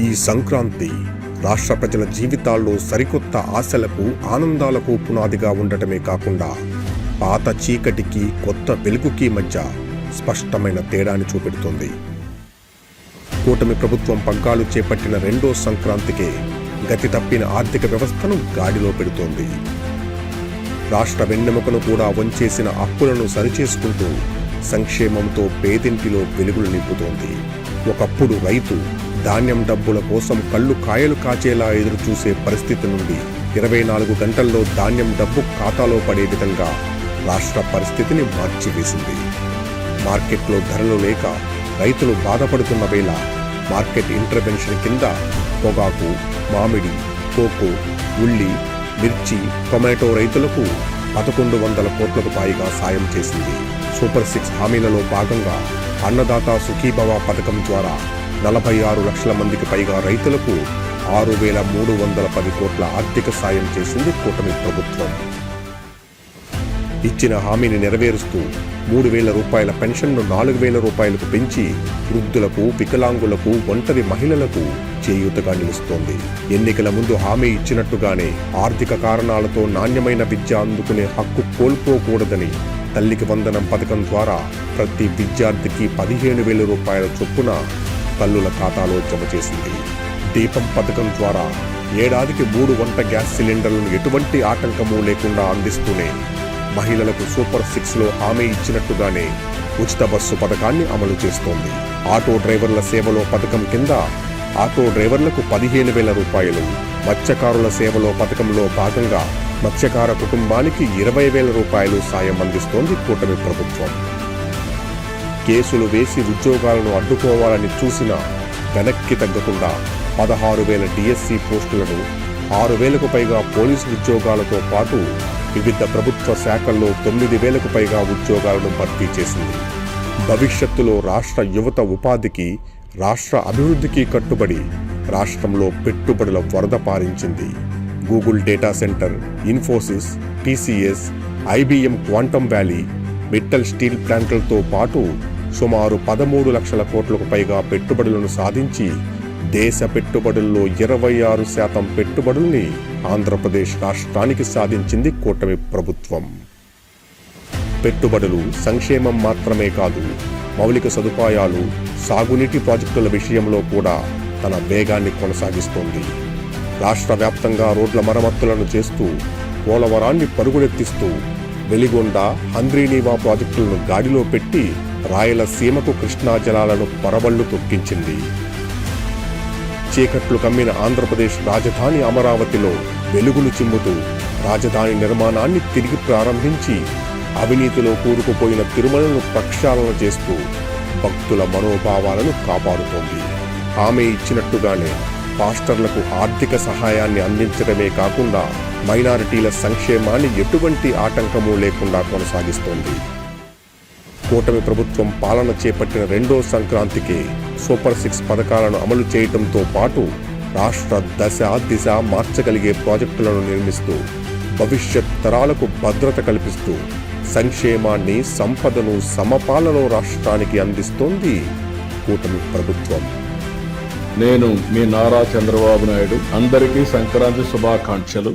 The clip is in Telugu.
ఈ సంక్రాంతి రాష్ట్ర ప్రజల జీవితాల్లో సరికొత్త ఆశలకు, ఆనందాలకు పునాదిగా ఉండటమే కాకుండా పాత చీకటికి, కొత్త వెలుగుకి మధ్య స్పష్టమైన తేడాని చూపెడుతోంది. కూటమి ప్రభుత్వం పగ్గాలు చేపట్టిన రెండో సంక్రాంతికే గతి తప్పిన ఆర్థిక వ్యవస్థను గాడిలో పెడుతోంది. రాష్ట్ర వెన్నెముకను కూడా వంచేసిన అప్పులను సరిచేసుకుంటూ సంక్షేమంతో పేదింటిలో వెలుగులు నింపుతోంది. ఒకప్పుడు రైతు ధాన్యం డబ్బుల కోసం కళ్ళు కాయలు కాచేలా ఎదురు చూసే పరిస్థితి నుండి 24 గంటల్లో ధాన్యం డబ్బు ఖాతాలో పడే విధంగా రాష్ట్ర పరిస్థితిని మార్చివేసింది. మార్కెట్లో ధరలు లేక రైతులు బాధపడుతున్న వేళ మార్కెట్ ఇంటర్వెన్షన్ కింద పొగాకు, మామిడి, కోకో, ఉల్లి, మిర్చి, టొమాటో రైతులకు 1100 కోట్లకు పైగా సాయం చేసింది. సూపర్ 6 హామీలలో భాగంగా అన్నదాత సుఖీభవ పథకం ద్వారా 46 లక్షల మందికి పైగా రైతులకు 6,310 కోట్ల ఆర్థిక సాయం చేసింది కూటమి ప్రభుత్వం. ఇచ్చిన హామీని నెరవేరుస్తూ 3,000 రూపాయల పెన్షన్ను 4,000 రూపాయలకు పెంచి వృద్ధులకు, వికలాంగులకు, ఒంటరి మహిళలకు చేయూతగా నిలుస్తోంది. ఎన్నికల ముందు హామీ ఇచ్చినట్టుగానే ఆర్థిక కారణాలతో నాణ్యమైన విద్య అందుకునే హక్కు కోల్పోకూడదని తల్లికి వందనం పథకం ద్వారా ప్రతి విద్యార్థికి 15,000 రూపాయల చొప్పున తల్లుల ఖాతాలో జమ చేసింది. దీపం పథకం ద్వారా ఏడాదికి 3 వంట గ్యాస్ సిలిండర్లను ఎటువంటి ఆటంకమూ లేకుండా అందిస్తూనే మహిళలకు సూపర్ 6లో హామీ ఇచ్చినట్టుగానే ఉచిత బస్సు పథకాన్ని అమలు చేస్తోంది. ఆటో డ్రైవర్ల సేవలో పథకం కింద ఆటో డ్రైవర్లకు 15,000 రూపాయలు, మత్స్యకారుల సేవలో పథకంలో భాగంగా మత్స్యకార కుటుంబానికి 20,000 రూపాయలు సాయం అందిస్తోంది కూటమి ప్రభుత్వం. కేసులు వేసి ఉద్యోగాలను అడ్డుకోవాలని చూసినా వెనక్కి తగ్గకుండా 16,000 డిఎస్సి పోస్టులను, 6,000కు పైగా పోలీసు ఉద్యోగాలతో పాటు వివిధ ప్రభుత్వ శాఖల్లో 9,000కు పైగా ఉద్యోగాలను భర్తీ చేసింది. భవిష్యత్తులో రాష్ట్ర యువత ఉపాధికి, రాష్ట్ర అభివృద్ధికి కట్టుబడి రాష్ట్రంలో పెట్టుబడుల వరద పారించింది. Google data center, Infosys, TCS, IBM quantum valley, Mittal steel ప్లాంట్లతో పాటు సుమారు 13 లక్షల కోట్లకు పైగా పెట్టుబడులను సాధించి దేశ పెట్టుబడుల్లో 26% పెట్టుబడుల్ని ఆంధ్రప్రదేశ్ రాష్ట్రానికి సాధించింది కూటమి ప్రభుత్వం. పెట్టుబడులు, సంక్షేమం మాత్రమే కాదు, మౌలిక సదుపాయాలు, సాగునీటి ప్రాజెక్టుల విషయంలో కూడా తన వేగాన్ని కొనసాగిస్తోంది. రాష్ట్ర వ్యాప్తంగా రోడ్ల మరమ్మతులను చేస్తూ, పోలవరాన్ని పరుగులెత్తిస్తూ, వెలిగొండ, హంద్రీనీవా ప్రాజెక్టులను గాడిలో పెట్టి రాయలసీమకు కృష్ణా జలాలను పరవళ్లు తొక్కించింది. చీకట్లు కమ్మిన ఆంధ్రప్రదేశ్ రాజధాని అమరావతిలో వెలుగులు చిమ్ముతూ రాజధాని నిర్మాణాన్ని తిరిగి ప్రారంభించి అవినీతిలో కూరుకుపోయిన తిరుమలను ప్రక్షాళన చేస్తూ భక్తుల మనోభావాలను కాపాడుతోంది. హామీ ఇచ్చినట్టుగానే పాస్టర్లకు ఆర్థిక సహాయాన్ని అందించడమే కాకుండా మైనారిటీల సంక్షేమాన్ని ఎటువంటి ఆటంకమూ లేకుండా కొనసాగిస్తోంది. కూటమి ప్రభుత్వం పాలన చేపట్టిన రెండో సంక్రాంతికి సూపర్ 6 పథకాలను అమలు చేయడంతో పాటు రాష్ట్ర దశ దిశ మార్చగలిగే ప్రాజెక్టులను నిర్మిస్తూ భవిష్యత్ తరాలకు భద్రత కల్పిస్తూ సంక్షేమాన్ని, సంపదను సమపాలలో రాష్ట్రానికి అందిస్తోంది కూటమి ప్రభుత్వం. నేను మీ నారా చంద్రబాబు నాయుడు. అందరికీ సంక్రాంతి శుభాకాంక్షలు.